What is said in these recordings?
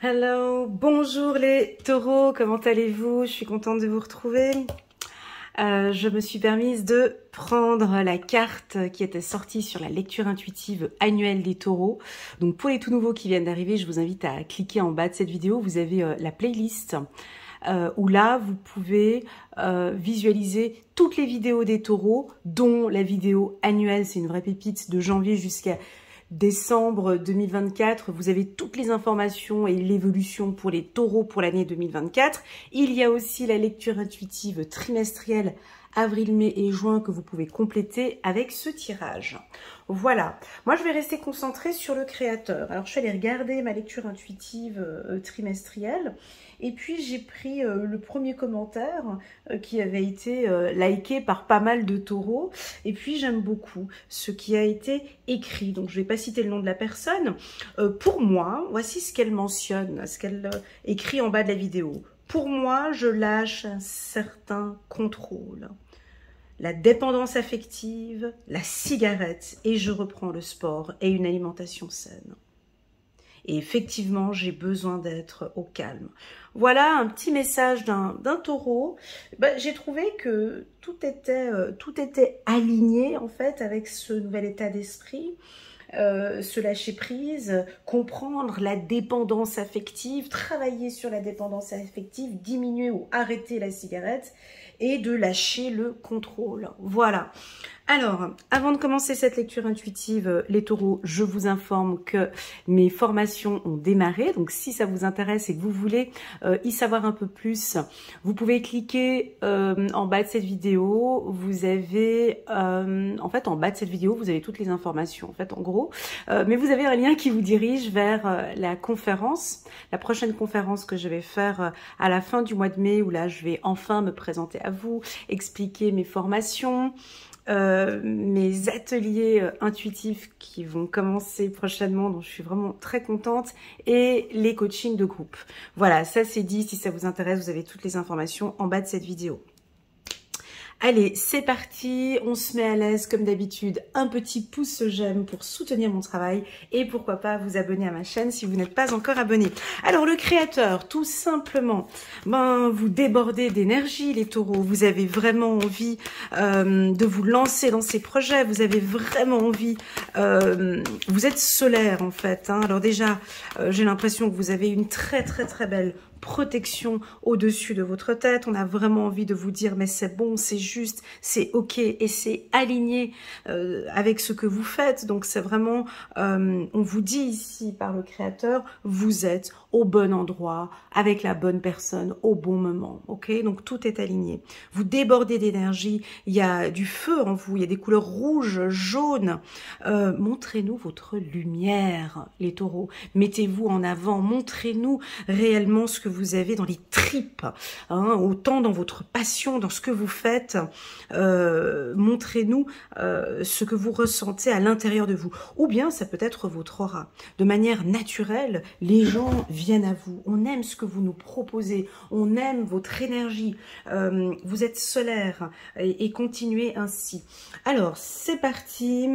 Hello, bonjour les taureaux, comment allez-vous? Je suis contente de vous retrouver. Je me suis permise de prendre la carte qui était sortie sur la lecture intuitive annuelle des taureaux. Donc pour les tout nouveaux qui viennent d'arriver, je vous invite à cliquer en bas de cette vidéo. Vous avez la playlist où là vous pouvez visualiser toutes les vidéos des taureaux, dont la vidéo annuelle, c'est une vraie pépite, de janvier jusqu'à décembre 2024, vous avez toutes les informations et l'évolution pour les taureaux pour l'année 2024. Il y a aussi la lecture intuitive trimestrielle avril, mai et juin que vous pouvez compléter avec ce tirage. Voilà, moi je vais rester concentrée sur le créateur. Alors je suis allée regarder ma lecture intuitive trimestrielle et puis j'ai pris le premier commentaire qui avait été liké par pas mal de taureaux et puis j'aime beaucoup ce qui a été écrit. Donc je ne vais pas citer le nom de la personne. Pour moi, voici ce qu'elle mentionne, ce qu'elle écrit en bas de la vidéo. Pour moi, je lâche un certain contrôle, la dépendance affective, la cigarette, et je reprends le sport et une alimentation saine. Et effectivement, j'ai besoin d'être au calme. Voilà un petit message d'un taureau. J'ai trouvé que tout était aligné en fait avec ce nouvel état d'esprit. Se lâcher prise, comprendre la dépendance affective, travailler sur la dépendance affective, diminuer ou arrêter la cigarette et de lâcher le contrôle. Voilà. Alors, avant de commencer cette lecture intuitive, les taureaux, je vous informe que mes formations ont démarré. Donc, si ça vous intéresse et que vous voulez y savoir un peu plus, vous pouvez cliquer en bas de cette vidéo. Vous avez, en fait, en bas de cette vidéo, vous avez toutes les informations, en fait, en gros. Mais vous avez un lien qui vous dirige vers la conférence, la prochaine conférence que je vais faire à la fin du mois de mai, où là, je vais enfin me présenter à vous, expliquer mes formations, mes ateliers intuitifs qui vont commencer prochainement, dont je suis vraiment très contente, et les coachings de groupe. Voilà, ça c'est dit. Si ça vous intéresse, vous avez toutes les informations en bas de cette vidéo. Allez, c'est parti, on se met à l'aise comme d'habitude, un petit pouce j'aime pour soutenir mon travail et pourquoi pas vous abonner à ma chaîne si vous n'êtes pas encore abonné. Alors le créateur, tout simplement, vous débordez d'énergie les taureaux, vous avez vraiment envie de vous lancer dans ces projets, vous avez vraiment envie, vous êtes solaire en fait. Alors déjà, j'ai l'impression que vous avez une très belle protection au-dessus de votre tête. On a vraiment envie de vous dire mais c'est bon, c'est juste, c'est ok et c'est aligné avec ce que vous faites. Donc c'est vraiment, on vous dit ici par le créateur, vous êtes au bon endroit, avec la bonne personne, au bon moment. Ok, donc tout est aligné. Vous débordez d'énergie, il y a du feu en vous, il y a des couleurs rouges, jaunes. Montrez-nous votre lumière, les taureaux. Mettez-vous en avant, montrez-nous réellement ce que vous avez dans les tripes, hein, autant dans votre passion, dans ce que vous faites. Montrez-nous ce que vous ressentez à l'intérieur de vous. Ou bien ça peut être votre aura. De manière naturelle, les gens viennent à vous. On aime ce que vous nous proposez. On aime votre énergie. Vous êtes solaire et continuez ainsi. Alors, c'est parti.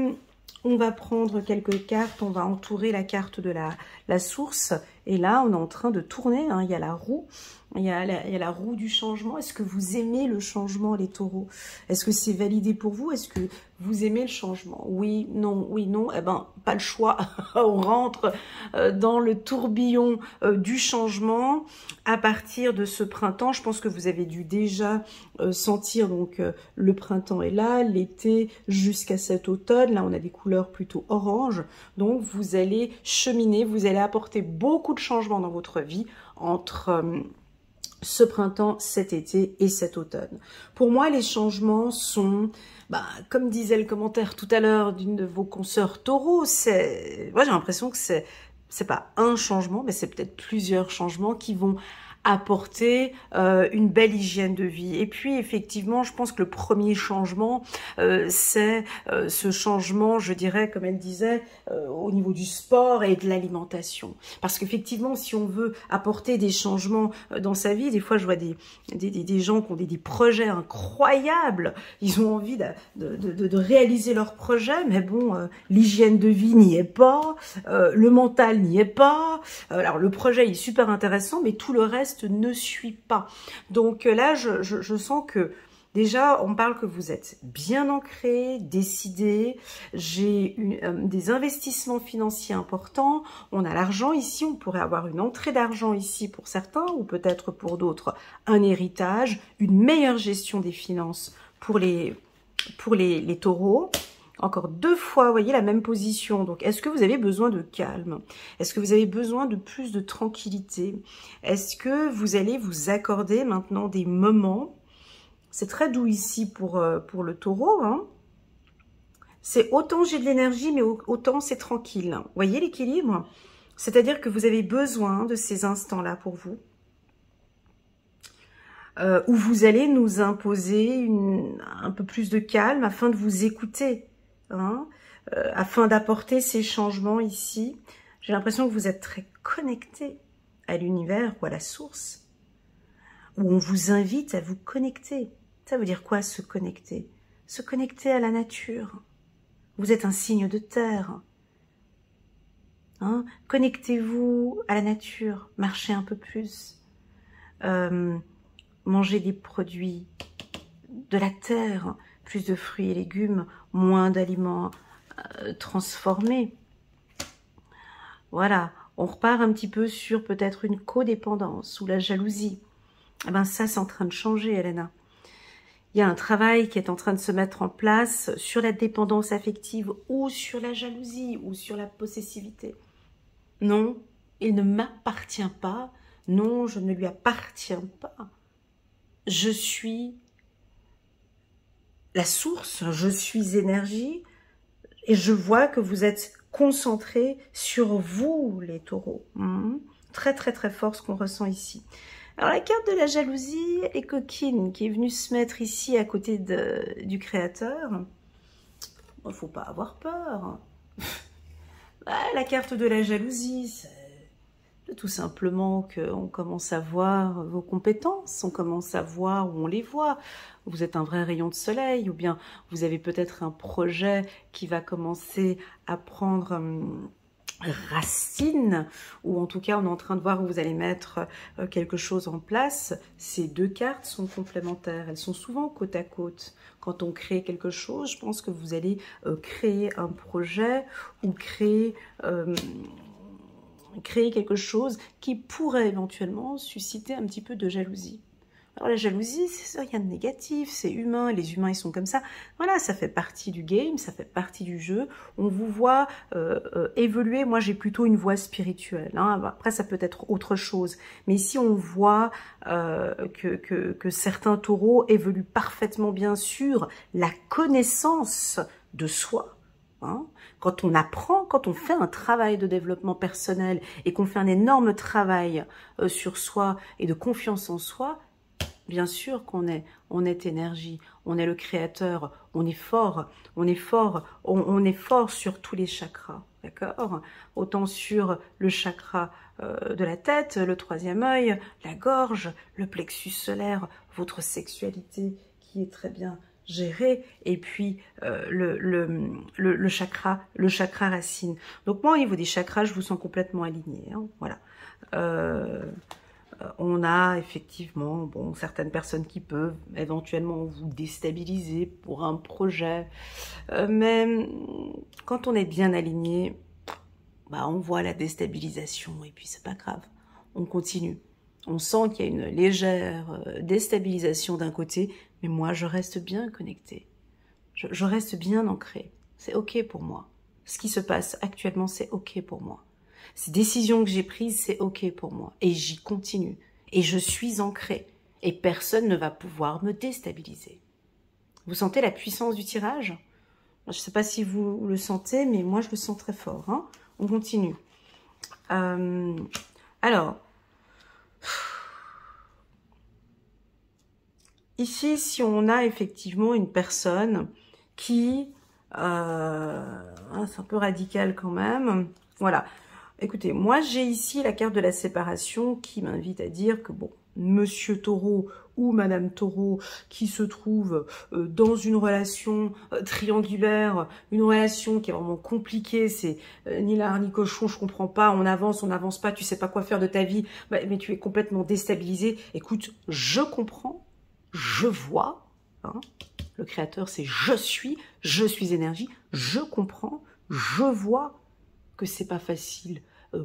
On va prendre quelques cartes, on va entourer la carte de la source. Et là, on est en train de tourner, hein, il y a la roue. Il y a la roue du changement. Est-ce que vous aimez le changement, les taureaux? Est-ce que c'est validé pour vous? Est-ce que vous aimez le changement? Oui, non, oui, non. Eh ben, pas le choix. On rentre dans le tourbillon du changement à partir de ce printemps. Je pense que vous avez dû déjà sentir, donc le printemps est là, l'été jusqu'à cet automne. Là, on a des couleurs plutôt orange. Donc, vous allez cheminer, vous allez apporter beaucoup de changements dans votre vie entre ce printemps, cet été et cet automne. Pour moi, les changements sont, comme disait le commentaire tout à l'heure d'une de vos consoeurs taureaux, moi j'ai l'impression que c'est pas un changement, mais c'est peut-être plusieurs changements qui vont apporter une belle hygiène de vie. Et puis effectivement, je pense que le premier changement, c'est ce changement, je dirais, comme elle disait, au niveau du sport et de l'alimentation. Parce qu'effectivement, si on veut apporter des changements dans sa vie, des fois je vois des gens qui ont des projets incroyables, ils ont envie de réaliser leurs projets, mais bon, l'hygiène de vie n'y est pas, le mental n'y est pas, alors le projet est super intéressant, mais tout le reste ne suit pas. Donc là, je sens que déjà, on parle que vous êtes bien ancré, décidé, j'ai des investissements financiers importants, on a l'argent ici, on pourrait avoir une entrée d'argent ici pour certains, ou peut-être pour d'autres, un héritage, une meilleure gestion des finances pour les taureaux. Encore 2 fois, vous voyez, la même position. Donc, est-ce que vous avez besoin de calme? Est-ce que vous avez besoin de plus de tranquillité? Est-ce que vous allez vous accorder maintenant des moments? C'est très doux ici pour le taureau, hein. C'est autant j'ai de l'énergie, mais autant c'est tranquille. Vous voyez l'équilibre? C'est-à-dire que vous avez besoin de ces instants-là pour vous. Où vous allez nous imposer un peu plus de calme afin de vous écouter. Hein, afin d'apporter ces changements ici. J'ai l'impression que vous êtes très connecté à l'univers ou à la source, où on vous invite à vous connecter. Ça veut dire quoi, se connecter? Se connecter à la nature. Vous êtes un signe de terre. Hein, connectez-vous à la nature, marchez un peu plus, mangez des produits de la terre, plus de fruits et légumes, moins d'aliments transformés. Voilà, on repart un petit peu sur peut-être une codépendance ou la jalousie. Eh ben ça, c'est en train de changer, Elena. Il y a un travail qui est en train de se mettre en place sur la dépendance affective ou sur la jalousie ou sur la possessivité. Non, il ne m'appartient pas. Non, je ne lui appartiens pas. Je suis la source, je suis énergie, et je vois que vous êtes concentrés sur vous, les taureaux. Très, très, très fort ce qu'on ressent ici. Alors, la carte de la jalousie est coquine, qui est venue se mettre ici à côté du créateur. Il ne faut pas avoir peur. La carte de la jalousie, c'est tout simplement qu'on commence à voir vos compétences, on commence à voir où on les voit. Vous êtes un vrai rayon de soleil, ou bien vous avez peut-être un projet qui va commencer à prendre racine, ou en tout cas on est en train de voir où vous allez mettre quelque chose en place. Ces 2 cartes sont complémentaires, elles sont souvent côte à côte. Quand on crée quelque chose, je pense que vous allez créer un projet ou créer quelque chose qui pourrait éventuellement susciter un petit peu de jalousie. Alors la jalousie, c'est rien de négatif, c'est humain, les humains ils sont comme ça. Voilà, ça fait partie du game, ça fait partie du jeu. On vous voit évoluer, moi j'ai plutôt une voie spirituelle. Hein. Après ça peut être autre chose. Mais ici on voit que certains taureaux évoluent parfaitement bien sûr la connaissance de soi. Hein. Quand on apprend, quand on fait un travail de développement personnel et qu'on fait un énorme travail sur soi et de confiance en soi, bien sûr qu'on est énergie, on est le créateur, on est fort, on est fort sur tous les chakras, d'accord? Autant sur le chakra de la tête, le 3e œil, la gorge, le plexus solaire, votre sexualité qui est très bien gérée, et puis le chakra racine. Donc moi au niveau des chakras, je vous sens complètement aligné, hein, voilà. On a effectivement certaines personnes qui peuvent éventuellement vous déstabiliser pour un projet. Mais quand on est bien aligné, on voit la déstabilisation et puis c'est pas grave. On continue. On sent qu'il y a une légère déstabilisation d'un côté, mais moi je reste bien connectée. Je reste bien ancrée. C'est ok pour moi. Ce qui se passe actuellement, c'est ok pour moi. Ces décisions que j'ai prises, c'est ok pour moi. Et j'y continue. Et je suis ancrée. Et personne ne va pouvoir me déstabiliser. Vous sentez la puissance du tirage? Je ne sais pas si vous le sentez, mais moi je le sens très fort. Hein. On continue. Alors, ici, si on a effectivement une personne qui... c'est un peu radical quand même. Voilà. Écoutez, moi j'ai ici la carte de la séparation qui m'invite à dire que bon, Monsieur Taureau ou Madame Taureau qui se trouve dans une relation triangulaire, une relation qui est vraiment compliquée, c'est ni lard ni cochon, je comprends pas, on n'avance pas, tu sais pas quoi faire de ta vie, mais tu es complètement déstabilisé. Écoute, je comprends, je vois, hein, le créateur c'est je suis énergie, je comprends, je vois que c'est pas facile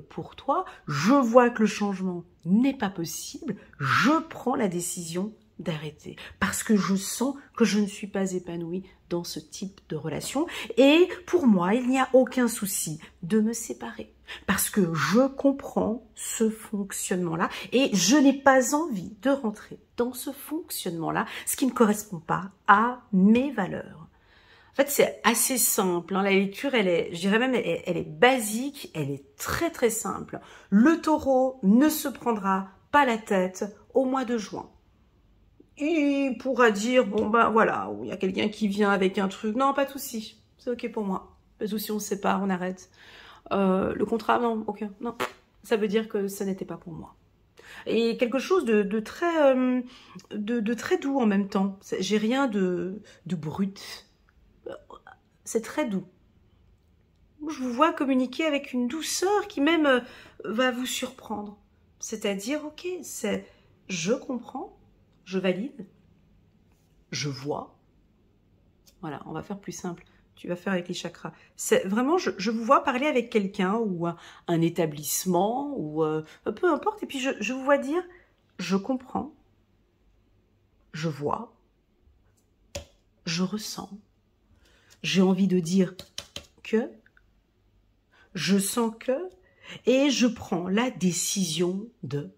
pour toi, je vois que le changement n'est pas possible, je prends la décision d'arrêter parce que je sens que je ne suis pas épanouie dans ce type de relation et pour moi il n'y a aucun souci de me séparer parce que je comprends ce fonctionnement-là et je n'ai pas envie de rentrer dans ce fonctionnement-là, ce qui ne correspond pas à mes valeurs. En fait, c'est assez simple. Hein. La lecture, elle est, je dirais même, elle est basique, elle est très très simple. Le taureau ne se prendra pas la tête au mois de juin. Il pourra dire, bon ben voilà, il y a quelqu'un qui vient avec un truc. Non, pas de souci, c'est ok pour moi. Pas de souci, on se sépare, on arrête. Le contrat, non, ok, non. Ça veut dire que ça n'était pas pour moi. Et quelque chose de très, de très doux en même temps. J'ai rien de brut. C'est très doux. Je vous vois communiquer avec une douceur qui même va vous surprendre. C'est-à-dire, ok, c'est je comprends, je valide, je vois. Voilà, on va faire plus simple. Tu vas faire avec les chakras. C'est vraiment, je vous vois parler avec quelqu'un ou un établissement ou peu importe. Et puis je vous vois dire, je comprends, je vois, je ressens. J'ai envie de dire que, je sens que, et je prends la décision de.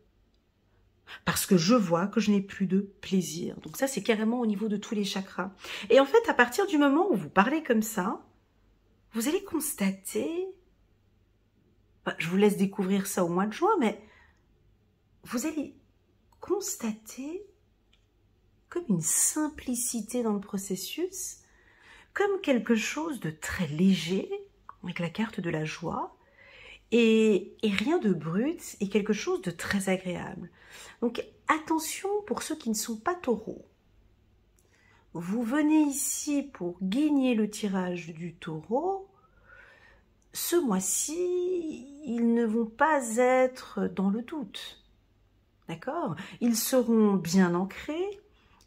Parce que je vois que je n'ai plus de plaisir. Donc ça, c'est carrément au niveau de tous les chakras. Et en fait, à partir du moment où vous parlez comme ça, vous allez constater, je vous laisse découvrir ça au mois de juin, mais vous allez constater comme une simplicité dans le processus, comme quelque chose de très léger, avec la carte de la joie, et rien de brut, et quelque chose de très agréable. Donc attention pour ceux qui ne sont pas taureaux. Vous venez ici pour gagner le tirage du taureau. Ce mois-ci, ils ne vont pas être dans le doute. D'accord? Ils seront bien ancrés.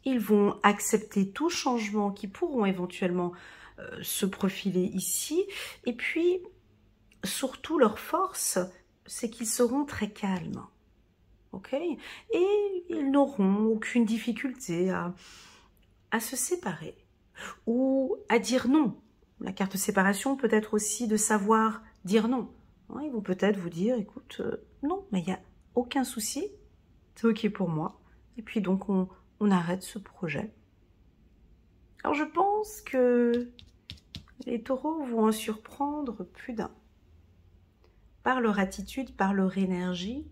Ils vont accepter tout changement qui pourront éventuellement se profiler ici. Et puis, surtout, leur force, c'est qu'ils seront très calmes. Ok? Et ils n'auront aucune difficulté à se séparer ou à dire non. La carte séparation peut être aussi de savoir dire non. Ils vont peut-être vous dire, écoute, non, mais il n'y a aucun souci, c'est ok pour moi. Et puis donc on arrête ce projet. Alors je pense que les taureaux vont en surprendre plus d'un. Par leur attitude, par leur énergie,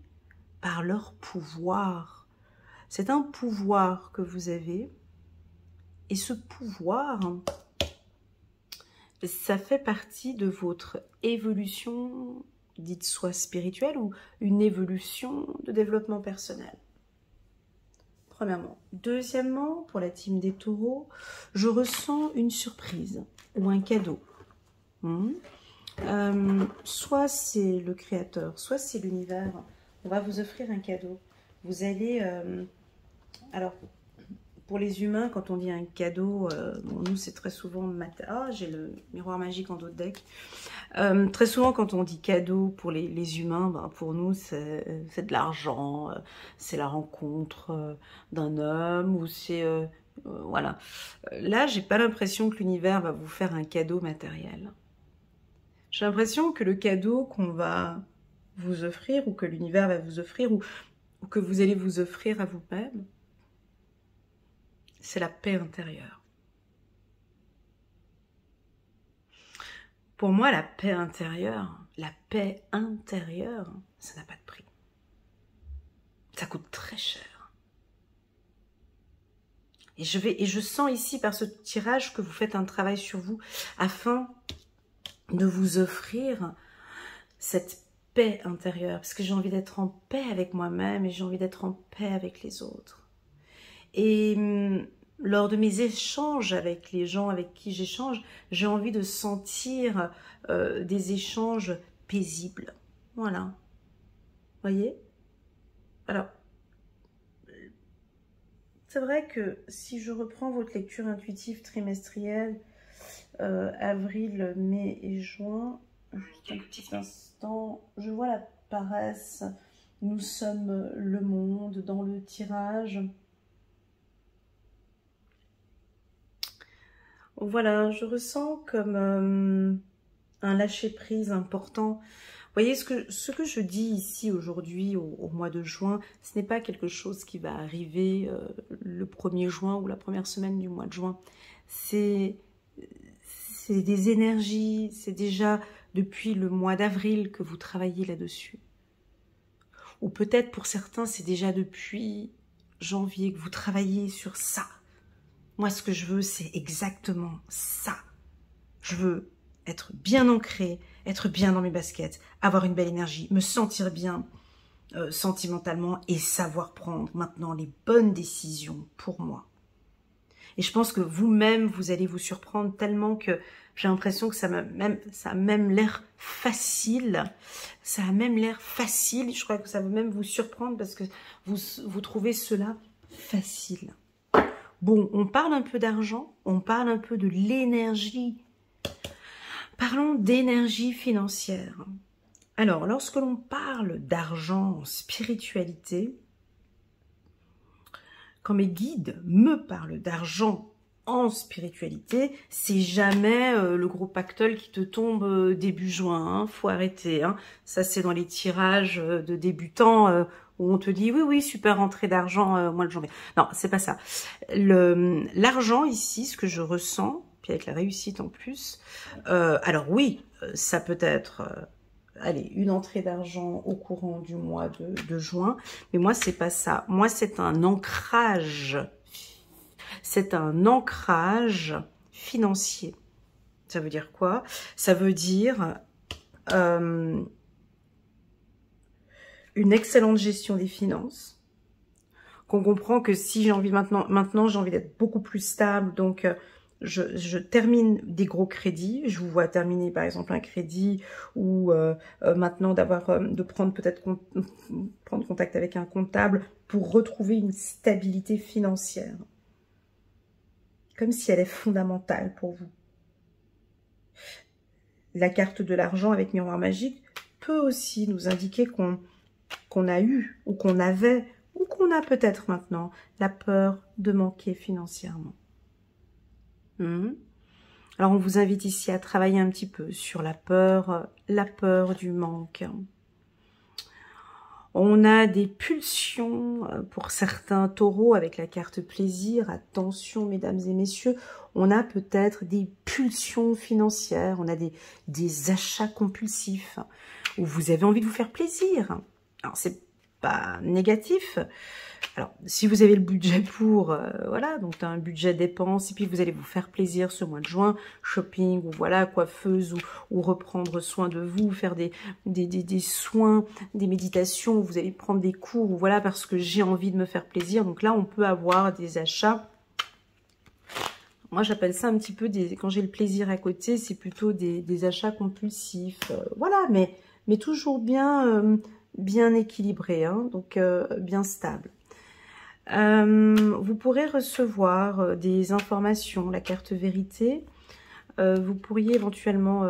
par leur pouvoir. C'est un pouvoir que vous avez. Et ce pouvoir, ça fait partie de votre évolution, dite soit spirituelle, ou une évolution de développement personnel. Premièrement. Deuxièmement, pour la team des taureaux, je ressens une surprise ou un cadeau. Soit c'est le créateur, soit c'est l'univers. On va vous offrir un cadeau. Vous allez... alors, pour les humains, quand on dit un cadeau, bon, nous c'est très souvent... Ah, j'ai le miroir magique en dos de deck. Très souvent, quand on dit cadeau pour les humains, ben, pour nous c'est de l'argent, c'est la rencontre d'un homme, ou c'est... voilà. Là, j'ai pas l'impression que l'univers va vous faire un cadeau matériel. J'ai l'impression que le cadeau qu'on va vous offrir, ou que l'univers va vous offrir, ou que vous allez vous offrir à vous-même, c'est la paix intérieure. Pour moi, la paix intérieure, ça n'a pas de prix. Ça coûte très cher. Et je sens ici par ce tirage que vous faites un travail sur vous afin de vous offrir cette paix intérieure. Parce que j'ai envie d'être en paix avec moi-même et j'ai envie d'être en paix avec les autres. Et lors de mes échanges avec les gens avec qui j'échange, j'ai envie de sentir des échanges paisibles. Voilà. Voyez? Alors, c'est vrai que si je reprends votre lecture intuitive trimestrielle, avril, mai et juin, juste un petit instant, je vois la paresse, nous sommes le monde dans le tirage. Voilà, je ressens comme un lâcher-prise important. Vous voyez, ce que je dis ici aujourd'hui, au mois de juin, ce n'est pas quelque chose qui va arriver le 1er juin ou la première semaine du mois de juin. C'est des énergies, c'est déjà depuis le mois d'avril que vous travaillez là-dessus. Ou peut-être pour certains, c'est déjà depuis janvier que vous travaillez sur ça. Moi, ce que je veux, c'est exactement ça. Je veux être bien ancré, être bien dans mes baskets, avoir une belle énergie, me sentir bien sentimentalement et savoir prendre maintenant les bonnes décisions pour moi. Et je pense que vous-même, vous allez vous surprendre tellement que j'ai l'impression que ça a même l'air facile. Ça a même l'air facile. Je crois que ça va même vous surprendre parce que vous trouvez cela facile. Bon, on parle un peu d'argent, on parle un peu de l'énergie. Parlons d'énergie financière. Alors, lorsque l'on parle d'argent en spiritualité, quand mes guides me parlent d'argent en spiritualité, c'est jamais le gros pactole qui te tombe début juin, hein, faut arrêter. Hein. Ça, c'est dans les tirages de débutants où on te dit oui, oui, super rentrée d'argent mois de janvier. Non, c'est pas ça. L'argent ici, ce que je ressens, puis avec la réussite en plus, alors oui, ça peut être... allez, une entrée d'argent au courant du mois de juin. Mais moi, c'est pas ça. Moi, c'est un ancrage. C'est un ancrage financier. Ça veut dire quoi? Ça veut dire une excellente gestion des finances. Qu'on comprend que si j'ai envie maintenant j'ai envie d'être beaucoup plus stable. Donc, je termine des gros crédits. Je vous vois terminer par exemple un crédit ou maintenant de prendre peut-être prendre contact avec un comptable pour retrouver une stabilité financière. Comme si elle est fondamentale pour vous. La carte de l'argent avec miroir magique peut aussi nous indiquer qu'on a eu ou qu'on avait ou qu'on a peut-être maintenant la peur de manquer financièrement. Alors, on vous invite ici à travailler un petit peu sur la peur du manque. On a des pulsions pour certains taureaux avec la carte plaisir. Attention, mesdames et messieurs, on a peut-être des pulsions financières. On a des achats compulsifs où vous avez envie de vous faire plaisir. Alors, c'est pas négatif. Alors, si vous avez le budget pour, voilà, donc un budget dépenses, et puis vous allez vous faire plaisir ce mois de juin, shopping, ou voilà, coiffeuse, ou reprendre soin de vous, faire des soins, des méditations, vous allez prendre des cours, ou voilà, parce que j'ai envie de me faire plaisir. Donc là, on peut avoir des achats. Moi, j'appelle ça un petit peu, quand j'ai le plaisir à côté, c'est plutôt des achats compulsifs. Voilà, mais toujours bien équilibré, hein, donc bien stable. Vous pourrez recevoir des informations, la carte vérité. Vous pourriez éventuellement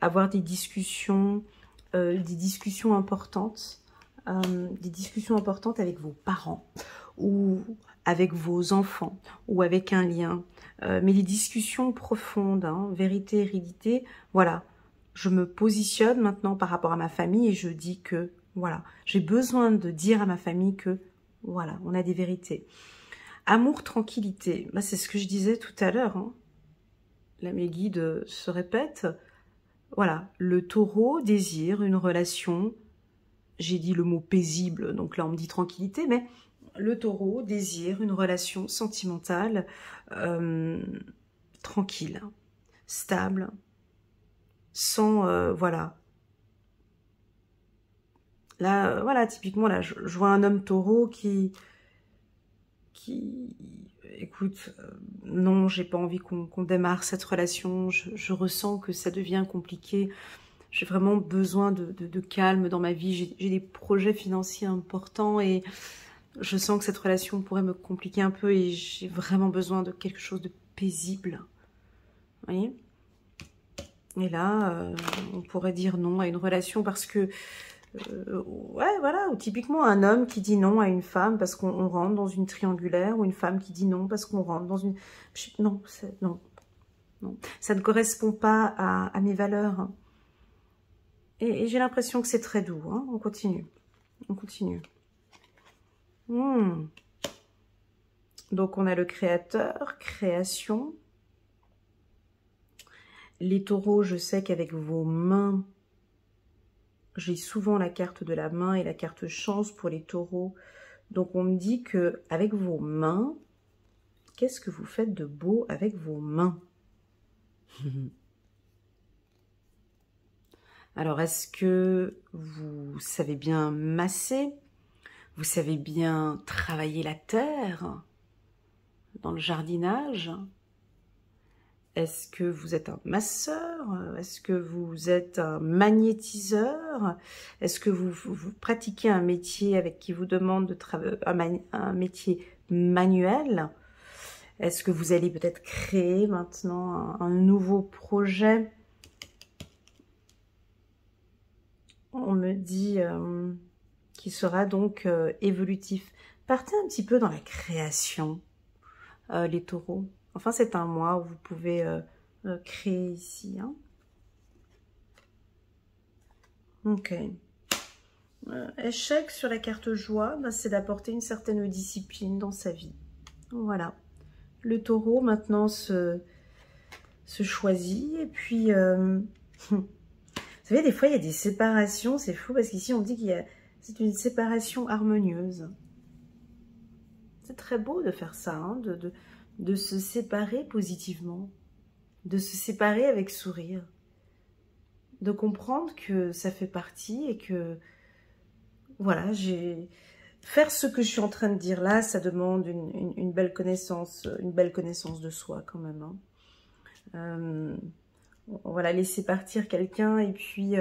avoir des discussions importantes, avec vos parents ou avec vos enfants ou avec un lien. Mais des discussions profondes, hein, vérité, hérédité, voilà. Je me positionne maintenant par rapport à ma famille et je dis que, voilà, j'ai besoin de dire à ma famille que, voilà, on a des vérités. Amour, tranquillité. Bah, c'est ce que je disais tout à l'heure. Hein. Là, mes guides se répètent. Voilà, le taureau désire une relation. J'ai dit le mot paisible, donc là, on me dit tranquillité, mais le taureau désire une relation sentimentale tranquille, stable, sans, voilà. Là, voilà, typiquement, là, je vois un homme taureau qui écoute, non, j'ai pas envie qu'on démarre cette relation, je ressens que ça devient compliqué, j'ai vraiment besoin de calme dans ma vie, j'ai des projets financiers importants et je sens que cette relation pourrait me compliquer un peu et j'ai vraiment besoin de quelque chose de paisible. Vous voyez? Et là, on pourrait dire non à une relation parce que, ouais, voilà, ou typiquement un homme qui dit non à une femme parce qu'on rentre dans une triangulaire, ou une femme qui dit non parce qu'on rentre dans une... Non, non, non. Ça ne correspond pas à mes valeurs. Et j'ai l'impression que c'est très doux. Hein. On continue. On continue. Donc, on a le créateur, création. Les taureaux, je sais qu'avec vos mains, j'ai souvent la carte de la main et la carte chance pour les taureaux. Donc, on me dit que avec vos mains, qu'est-ce que vous faites de beau avec vos mains? Alors, est-ce que vous savez bien masser? Vous savez bien travailler la terre dans le jardinage? Est-ce que vous êtes un masseur? Est-ce que vous êtes un magnétiseur? Est-ce que vous pratiquez un métier avec qui vous demande de travailler un métier manuel? Est-ce que vous allez peut-être créer maintenant un nouveau projet? On me dit qu'il sera donc évolutif. Partez un petit peu dans la création, les taureaux. Enfin, c'est un mois où vous pouvez créer ici. Hein. Ok. Échec sur la carte joie, ben, c'est d'apporter une certaine discipline dans sa vie. Voilà. Le taureau, maintenant, se choisit. Et puis, vous savez, des fois, il y a des séparations. C'est fou parce qu'ici, on dit qu'il y a... C'est une séparation harmonieuse. C'est très beau de faire ça, hein, de se séparer positivement, de se séparer avec sourire, de comprendre que ça fait partie et que, voilà, faire ce que je suis en train de dire là, ça demande une belle connaissance de soi quand même. Hein. On va la laisser partir quelqu'un et puis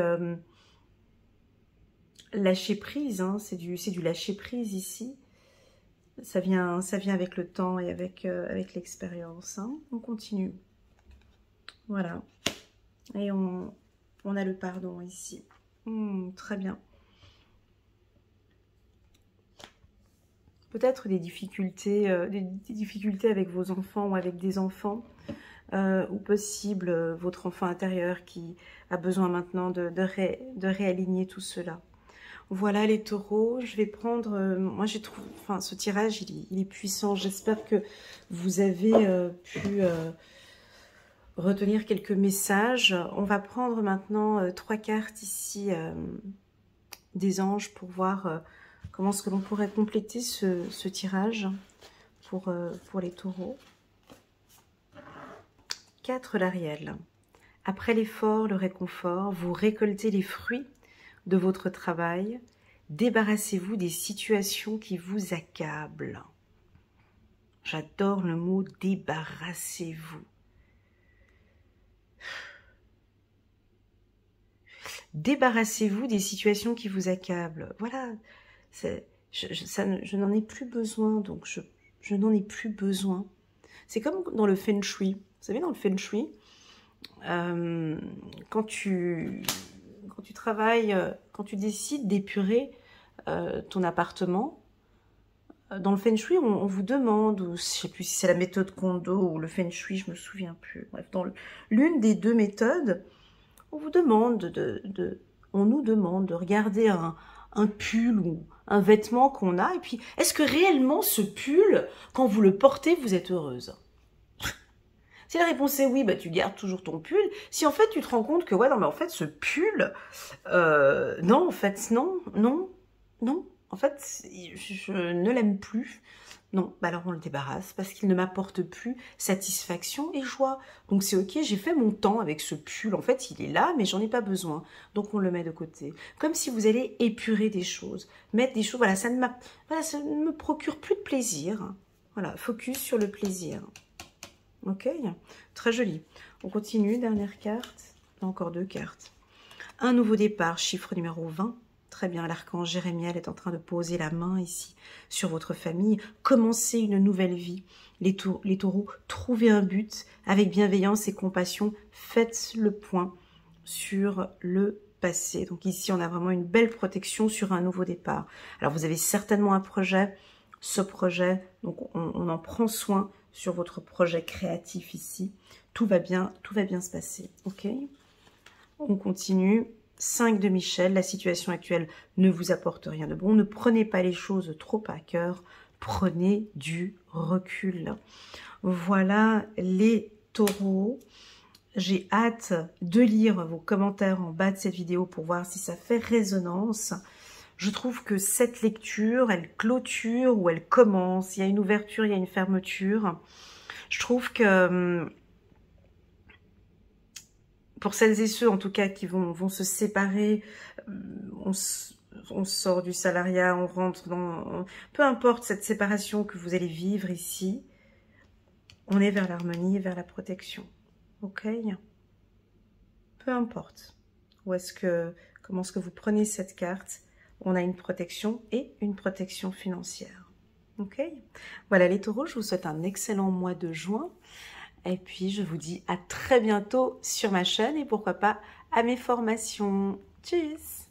lâcher prise, hein, c'est du lâcher prise ici. Ça vient avec le temps et avec l'expérience. Hein. On continue. Voilà. Et on a le pardon ici. Très bien. Peut-être des difficultés avec vos enfants ou avec des enfants. Ou possible votre enfant intérieur qui a besoin maintenant de réaligner tout cela. Voilà les taureaux, je vais prendre, moi j'ai trouvé, enfin ce tirage il est puissant, j'espère que vous avez pu retenir quelques messages. On va prendre maintenant 3 cartes ici des anges pour voir comment est-ce que l'on pourrait compléter ce tirage pour les taureaux. 4 l'Ariel. Après l'effort, le réconfort, vous récoltez les fruits de votre travail. Débarrassez-vous des situations qui vous accablent. J'adore le mot « débarrassez-vous ». Débarrassez-vous des situations qui vous accablent. Voilà, je n'en ai plus besoin, donc je n'en ai plus besoin. C'est comme dans le Feng Shui. Vous savez, dans le Feng Shui, quand tu travailles, quand tu décides d'épurer ton appartement, dans le Feng Shui, on vous demande, ou je ne sais plus si c'est la méthode Kondo ou le Feng Shui, je ne me souviens plus. Bref, dans l'une des deux méthodes, on vous demande on nous demande de regarder un pull ou un vêtement qu'on a, et puis est-ce que réellement ce pull, quand vous le portez, vous êtes heureuse? Si la réponse est oui, bah tu gardes toujours ton pull. Si en fait tu te rends compte que ouais, non mais en fait ce pull, non en fait non, en fait, je ne l'aime plus. Non, bah alors on le débarrasse parce qu'il ne m'apporte plus satisfaction et joie. Donc c'est ok, j'ai fait mon temps avec ce pull. En fait, il est là, mais j'en ai pas besoin. Donc on le met de côté. Comme si vous allez épurer des choses, mettre des choses. Voilà, ça ne me procure plus de plaisir. Voilà, focus sur le plaisir. Ok, très joli. On continue, dernière carte. Encore 2 cartes. Un nouveau départ, chiffre numéro 20. Très bien, l'archange Jérémiel est en train de poser la main ici sur votre famille. Commencez une nouvelle vie. Les taureaux, trouvez un but avec bienveillance et compassion. Faites le point sur le passé. Donc ici, on a vraiment une belle protection sur un nouveau départ. Alors, vous avez certainement un projet. Ce projet, donc on en prend soin sur votre projet créatif ici. Tout va bien se passer. Ok ? On continue. 5 de Michel, la situation actuelle ne vous apporte rien de bon. Ne prenez pas les choses trop à cœur. Prenez du recul. Voilà les taureaux. J'ai hâte de lire vos commentaires en bas de cette vidéo pour voir si ça fait résonance. Je trouve que cette lecture, elle clôture ou elle commence. Il y a une ouverture, il y a une fermeture. Je trouve que pour celles et ceux, en tout cas, qui vont se séparer, on sort du salariat, on rentre dans... Peu importe cette séparation que vous allez vivre ici, on est vers l'harmonie et vers la protection. Ok ? Peu importe. Comment est-ce que vous prenez cette carte, on a une protection et une protection financière. Ok ? Voilà les taureaux, je vous souhaite un excellent mois de juin. Et puis, je vous dis à très bientôt sur ma chaîne et pourquoi pas à mes formations. Tchuss!